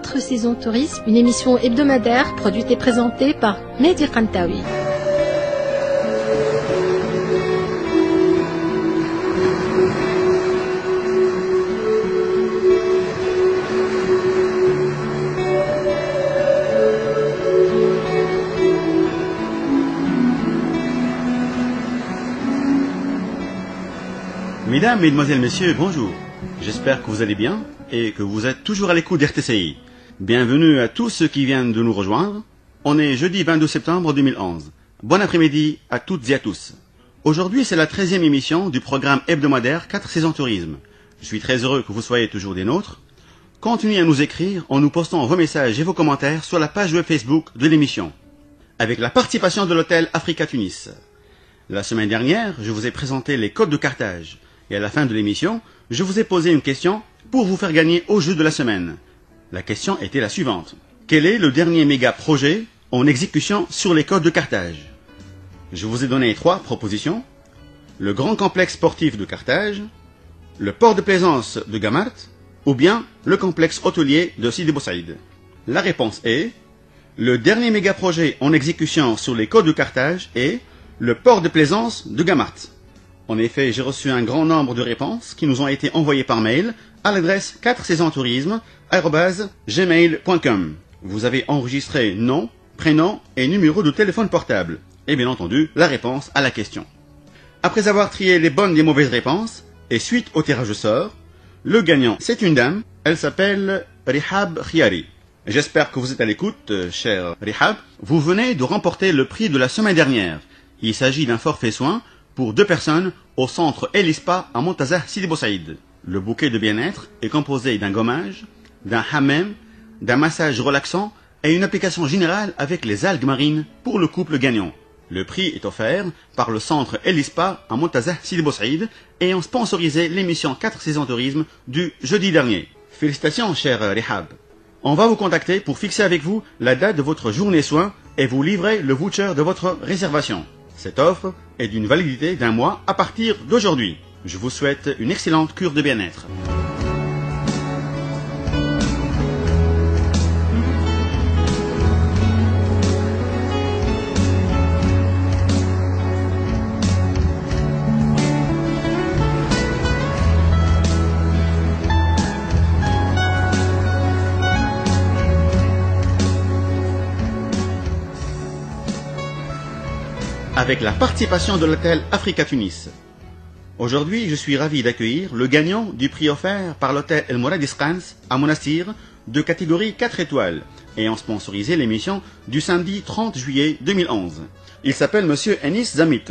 4 saisons tourisme, une émission hebdomadaire produite et présentée par Mehdi Kantaoui. Mesdames, Mesdemoiselles, Messieurs, bonjour. J'espère que vous allez bien et que vous êtes toujours à l'écoute d'RTCI. Bienvenue à tous ceux qui viennent de nous rejoindre. On est jeudi 22 septembre 2011. Bon après-midi à toutes et à tous. Aujourd'hui, c'est la 13e émission du programme hebdomadaire 4 saisons tourisme. Je suis très heureux que vous soyez toujours des nôtres. Continuez à nous écrire en nous postant vos messages et vos commentaires sur la page web Facebook de l'émission. Avec la participation de l'hôtel Africa Tunis. La semaine dernière, je vous ai présenté les codes de Carthage. Et à la fin de l'émission, je vous ai posé une question pour vous faire gagner au jeu de la semaine. La question était la suivante. Quel est le dernier méga projet en exécution sur les côtes de Carthage? Je vous ai donné 3 propositions. Le grand complexe sportif de Carthage, le port de plaisance de Gamart, ou bien le complexe hôtelier de Sidi Bou Saïd. La réponse est, le dernier méga projet en exécution sur les côtes de Carthage est le port de plaisance de Gamart. En effet, j'ai reçu un grand nombre de réponses qui nous ont été envoyées par mail à l'adresse 4saisontourisme@gmail.com. Vous avez enregistré nom, prénom et numéro de téléphone portable. Et bien entendu, la réponse à la question. Après avoir trié les bonnes et les mauvaises réponses, et suite au tirage au sort, le gagnant, c'est une dame. Elle s'appelle Rihab Khiari. J'espère que vous êtes à l'écoute, cher Rihab. Vous venez de remporter le prix de la semaine dernière. Il s'agit d'un forfait soins pour 2 personnes au centre El Ispa à Montazah Sidi Bou Saïd. Le bouquet de bien-être est composé d'un gommage, d'un hammam, d'un massage relaxant et une application générale avec les algues marines pour le couple gagnant. Le prix est offert par le centre El Ispa à Montazah Sidi Bou Saïd et ont sponsorisé l'émission 4 saisons tourisme du jeudi dernier. Félicitations, cher Rihab. On va vous contacter pour fixer avec vous la date de votre journée soin et vous livrer le voucher de votre réservation. Cette offre est d'une validité d'1 mois à partir d'aujourd'hui. Je vous souhaite une excellente cure de bien-être. Avec la participation de l'hôtel Africa Tunis. Aujourd'hui, je suis ravi d'accueillir le gagnant du prix offert par l'hôtel El Mourad Khans à Monastir de catégorie 4 étoiles et en sponsorisé l'émission du samedi 30 juillet 2011. Il s'appelle Monsieur Anis Zamit.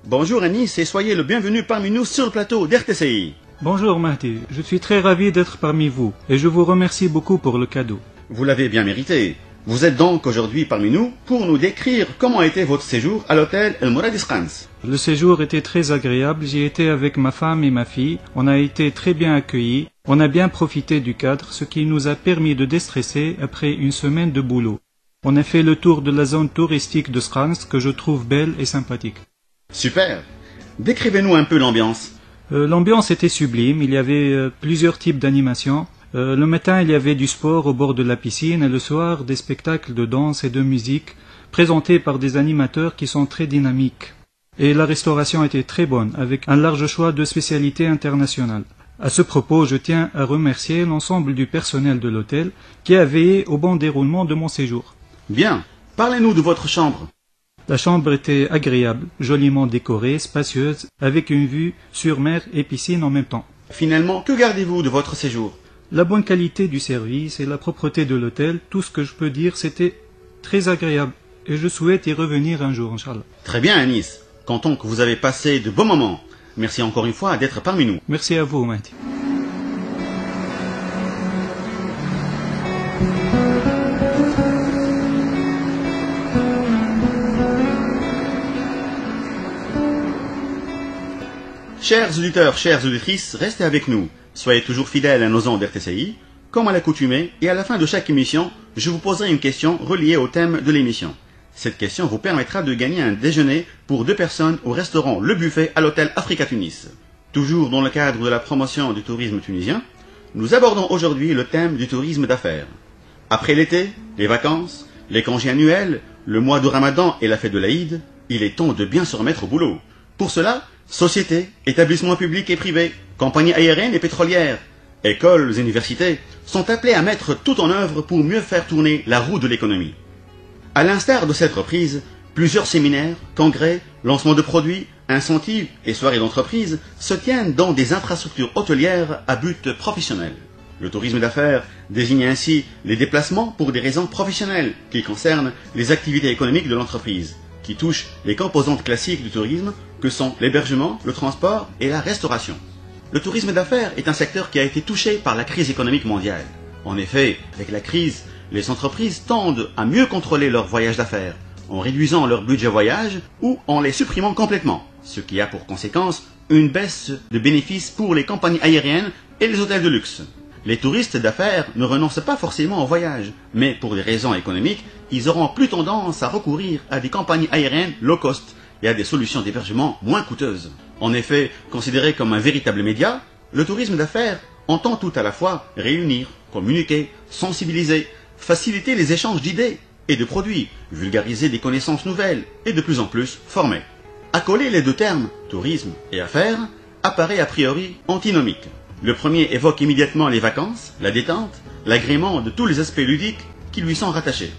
Bonjour Anis et soyez le bienvenu parmi nous sur le plateau d'RTCI. Bonjour Mahdi, je suis très ravi d'être parmi vous et je vous remercie beaucoup pour le cadeau. Vous l'avez bien mérité. Vous êtes donc aujourd'hui parmi nous pour nous décrire comment était votre séjour à l'hôtel El Mourad Khans. Le séjour était très agréable, j'y étais avec ma femme et ma fille, on a été très bien accueillis, on a bien profité du cadre, ce qui nous a permis de déstresser après une semaine de boulot. On a fait le tour de la zone touristique de Khans que je trouve belle et sympathique. Super. Décrivez-nous un peu l'ambiance. L'ambiance était sublime, il y avait plusieurs types d'animations. Le matin, il y avait du sport au bord de la piscine et le soir, des spectacles de danse et de musique présentés par des animateurs qui sont très dynamiques. Et la restauration était très bonne, avec un large choix de spécialités internationales. À ce propos, je tiens à remercier l'ensemble du personnel de l'hôtel qui a veillé au bon déroulement de mon séjour. Bien. Parlez-nous de votre chambre. La chambre était agréable, joliment décorée, spacieuse, avec une vue sur mer et piscine en même temps. Finalement, que gardez-vous de votre séjour? La bonne qualité du service et la propreté de l'hôtel, tout ce que je peux dire, c'était très agréable. Et je souhaite y revenir un jour, Inch'Allah. Très bien, Anis. Content que vous avez passé de bons moments. Merci encore une fois d'être parmi nous. Merci à vous, Mahdi. Chers auditeurs, chères auditrices, restez avec nous. Soyez toujours fidèles à nos ondes d'RTCI. Comme à l'accoutumée, et à la fin de chaque émission, je vous poserai une question reliée au thème de l'émission. Cette question vous permettra de gagner un déjeuner pour 2 personnes au restaurant Le Buffet à l'hôtel Africa Tunis. Toujours dans le cadre de la promotion du tourisme tunisien, nous abordons aujourd'hui le thème du tourisme d'affaires. Après l'été, les vacances, les congés annuels, le mois de Ramadan et la fête de l'Aïd, il est temps de bien se remettre au boulot. Pour cela, sociétés, établissements publics et privés, compagnies aériennes et pétrolières, écoles, universités sont appelés à mettre tout en œuvre pour mieux faire tourner la roue de l'économie. À l'instar de cette reprise, plusieurs séminaires, congrès, lancements de produits, incentives et soirées d'entreprise se tiennent dans des infrastructures hôtelières à but professionnel. Le tourisme d'affaires désigne ainsi les déplacements pour des raisons professionnelles qui concernent les activités économiques de l'entreprise, qui touchent les composantes classiques du tourisme que sont l'hébergement, le transport et la restauration. Le tourisme d'affaires est un secteur qui a été touché par la crise économique mondiale. En effet, avec la crise, les entreprises tendent à mieux contrôler leurs voyages d'affaires, en réduisant leur budget voyage ou en les supprimant complètement, ce qui a pour conséquence une baisse de bénéfices pour les compagnies aériennes et les hôtels de luxe. Les touristes d'affaires ne renoncent pas forcément au voyage, mais pour des raisons économiques, ils auront plus tendance à recourir à des compagnies aériennes low cost et à des solutions d'hébergement moins coûteuses. En effet, considéré comme un véritable média, le tourisme d'affaires entend tout à la fois réunir, communiquer, sensibiliser, faciliter les échanges d'idées et de produits, vulgariser des connaissances nouvelles et de plus en plus former. Accoler les deux termes, tourisme et affaires, apparaît a priori antinomique. Le premier évoque immédiatement les vacances, la détente, l'agrément de tous les aspects ludiques qui lui sont rattachés.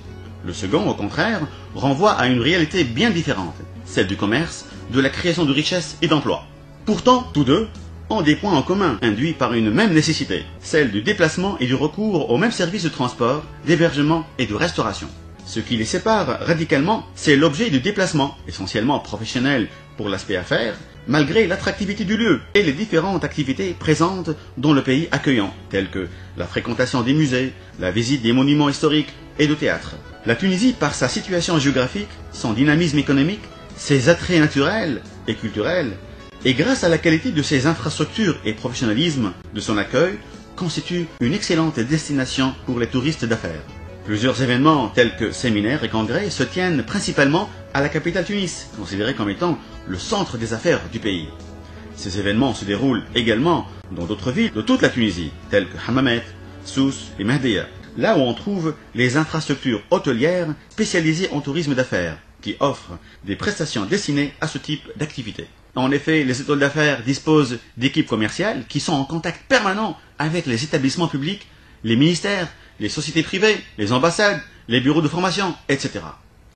Le second, au contraire, renvoie à une réalité bien différente, celle du commerce, de la création de richesses et d'emplois. Pourtant, tous deux ont des points en commun induits par une même nécessité, celle du déplacement et du recours aux mêmes services de transport, d'hébergement et de restauration. Ce qui les sépare radicalement, c'est l'objet du déplacement, essentiellement professionnel pour l'aspect affaires, malgré l'attractivité du lieu et les différentes activités présentes dans le pays accueillant, telles que la fréquentation des musées, la visite des monuments historiques et de théâtres. La Tunisie, par sa situation géographique, son dynamisme économique, ses attraits naturels et culturels, et grâce à la qualité de ses infrastructures et professionnalisme de son accueil, constitue une excellente destination pour les touristes d'affaires. Plusieurs événements tels que séminaires et congrès se tiennent principalement à la capitale Tunis, considérée comme étant le centre des affaires du pays. Ces événements se déroulent également dans d'autres villes de toute la Tunisie, telles que Hammamet, Sousse et Mehdia, là où on trouve les infrastructures hôtelières spécialisées en tourisme d'affaires, qui offrent des prestations destinées à ce type d'activité. En effet, les écoles d'affaires disposent d'équipes commerciales qui sont en contact permanent avec les établissements publics, les ministères, les sociétés privées, les ambassades, les bureaux de formation, etc.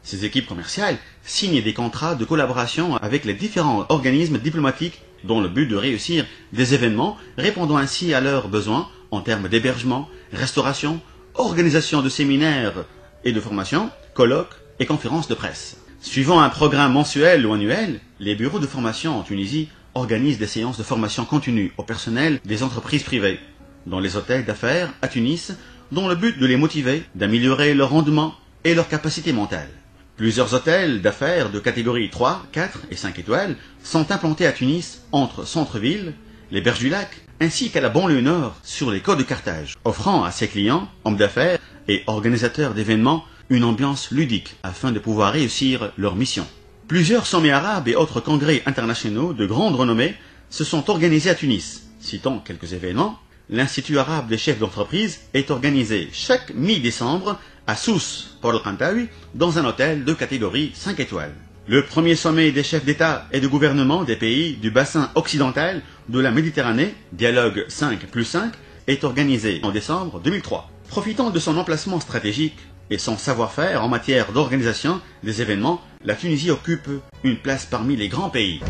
Ces équipes commerciales signent des contrats de collaboration avec les différents organismes diplomatiques dans le but de réussir des événements répondant ainsi à leurs besoins en termes d'hébergement, restauration, organisation de séminaires et de formation, colloques et conférences de presse. Suivant un programme mensuel ou annuel, les bureaux de formation en Tunisie organisent des séances de formation continue au personnel des entreprises privées, dans les hôtels d'affaires à Tunis, dans le but de les motiver, d'améliorer leur rendement et leur capacité mentale. Plusieurs hôtels d'affaires de catégorie 3, 4 et 5 étoiles sont implantés à Tunis entre centre-ville, les berges du lac, ainsi qu'à la banlieue nord sur les côtes de Carthage, offrant à ses clients, hommes d'affaires et organisateurs d'événements, une ambiance ludique afin de pouvoir réussir leur mission. Plusieurs sommets arabes et autres congrès internationaux de grande renommée se sont organisés à Tunis. Citant quelques événements, l'Institut arabe des chefs d'entreprise est organisé chaque mi-décembre à Sousse, Port el-Kantaoui, dans un hôtel de catégorie 5 étoiles. Le premier sommet des chefs d'État et de gouvernement des pays du bassin occidental de la Méditerranée, Dialogue 5+5, est organisé en décembre 2003. Profitant de son emplacement stratégique et son savoir-faire en matière d'organisation des événements, la Tunisie occupe une place parmi les grands pays.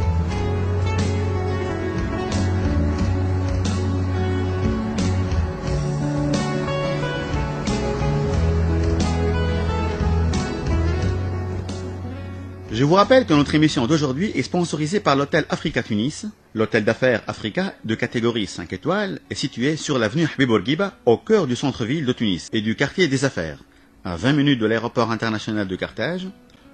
Je vous rappelle que notre émission d'aujourd'hui est sponsorisée par l'hôtel Africa Tunis. L'hôtel d'affaires Africa de catégorie 5 étoiles est situé sur l'avenue Habib Bourguiba, au cœur du centre-ville de Tunis et du quartier des affaires, à 20 minutes de l'aéroport international de Carthage.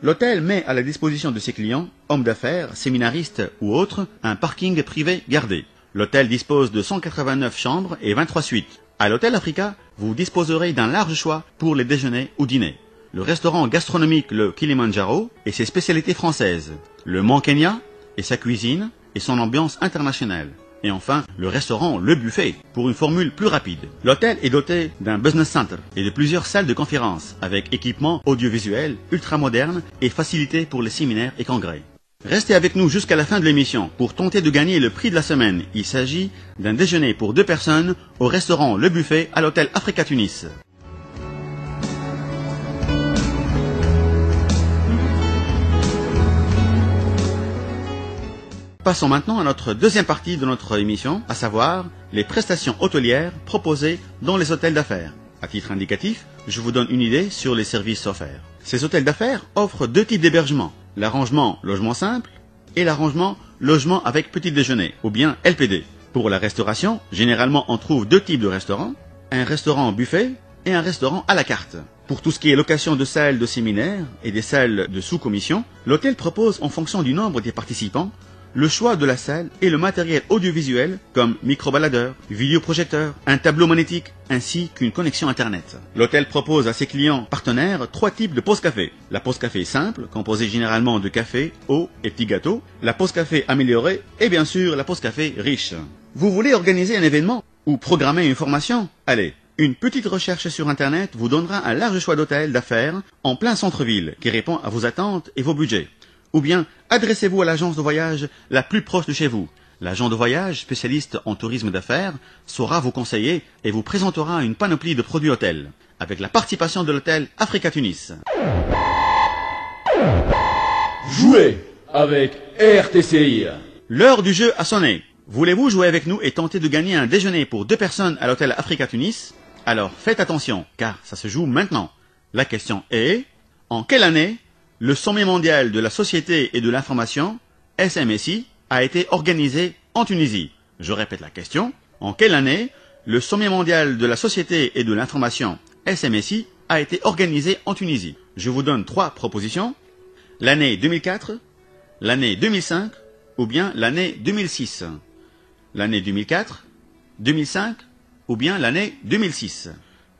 L'hôtel met à la disposition de ses clients, hommes d'affaires, séminaristes ou autres, un parking privé gardé. L'hôtel dispose de 189 chambres et 23 suites. À l'hôtel Africa, vous disposerez d'un large choix pour les déjeuners ou dîners. Le restaurant gastronomique le Kilimanjaro et ses spécialités françaises, le Mont Kenya et sa cuisine et son ambiance internationale. Et enfin, le restaurant Le Buffet, pour une formule plus rapide. L'hôtel est doté d'un business center et de plusieurs salles de conférence, avec équipements audiovisuels, ultramodernes et facilités pour les séminaires et congrès. Restez avec nous jusqu'à la fin de l'émission pour tenter de gagner le prix de la semaine. Il s'agit d'un déjeuner pour 2 personnes au restaurant Le Buffet à l'hôtel Africa Tunis. Passons maintenant à notre deuxième partie de notre émission, à savoir les prestations hôtelières proposées dans les hôtels d'affaires. À titre indicatif, je vous donne une idée sur les services offerts. Ces hôtels d'affaires offrent 2 types d'hébergement, l'arrangement logement simple et l'arrangement logement avec petit déjeuner, ou bien LPD. Pour la restauration, généralement on trouve 2 types de restaurants, un restaurant buffet et un restaurant à la carte. Pour tout ce qui est location de salles de séminaire et des salles de sous-commission, l'hôtel propose en fonction du nombre des participants le choix de la salle et le matériel audiovisuel comme microbaladeur, vidéoprojecteur, un tableau magnétique ainsi qu'une connexion internet. L'hôtel propose à ses clients partenaires 3 types de pause café. La pause café simple, composée généralement de café, eau et petits gâteaux, la pause café améliorée et bien sûr la pause café riche. Vous voulez organiser un événement ou programmer une formation? Allez, une petite recherche sur internet vous donnera un large choix d'hôtels d'affaires en plein centre-ville qui répond à vos attentes et vos budgets. Ou bien, adressez-vous à l'agence de voyage la plus proche de chez vous. L'agent de voyage, spécialiste en tourisme d'affaires, saura vous conseiller et vous présentera une panoplie de produits hôtels, avec la participation de l'hôtel Africa Tunis. Jouez avec RTCI. L'heure du jeu a sonné. Voulez-vous jouer avec nous et tenter de gagner un déjeuner pour 2 personnes à l'hôtel Africa Tunis? Alors faites attention, car ça se joue maintenant. La question est, en quelle année le sommet mondial de la société et de l'information, SMSI, a été organisé en Tunisie? Je répète la question. En quelle année le sommet mondial de la société et de l'information, SMSI, a été organisé en Tunisie? Je vous donne 3 propositions. L'année 2004, l'année 2005 ou bien l'année 2006. L'année 2004, 2005 ou bien l'année 2006.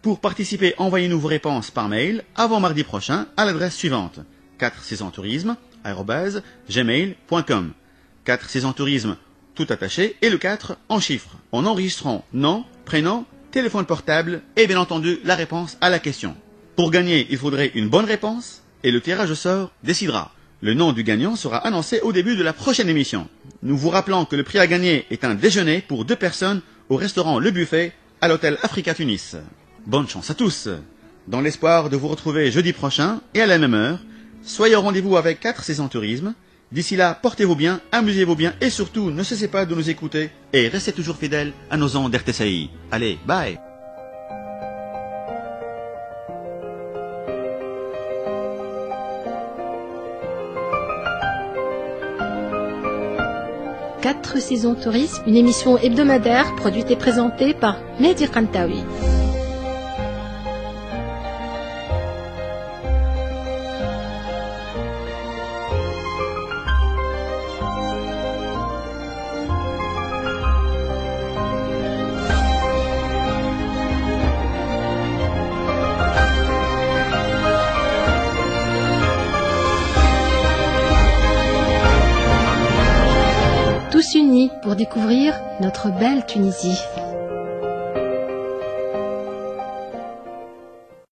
Pour participer, envoyez-nous vos réponses par mail avant mardi prochain à l'adresse suivante: 4saisontourisme@gmail.com. 4saisontourisme tout attaché et le 4 en chiffres. En enregistrant nom, prénom, téléphone portable et bien entendu la réponse à la question. Pour gagner, il faudrait une bonne réponse et le tirage au sort décidera. Le nom du gagnant sera annoncé au début de la prochaine émission. Nous vous rappelons que le prix à gagner est un déjeuner pour 2 personnes au restaurant Le Buffet à l'hôtel Africa Tunis. Bonne chance à tous. Dans l'espoir de vous retrouver jeudi prochain et à la même heure, soyez au rendez-vous avec 4 saisons tourisme. D'ici là, portez-vous bien, amusez-vous bien et surtout, ne cessez pas de nous écouter et restez toujours fidèles à nos ondes d'RTCI. Allez, bye! Quatre saisons tourisme, une émission hebdomadaire produite et présentée par Mehdi Kantaoui. Tous unis pour découvrir notre belle Tunisie.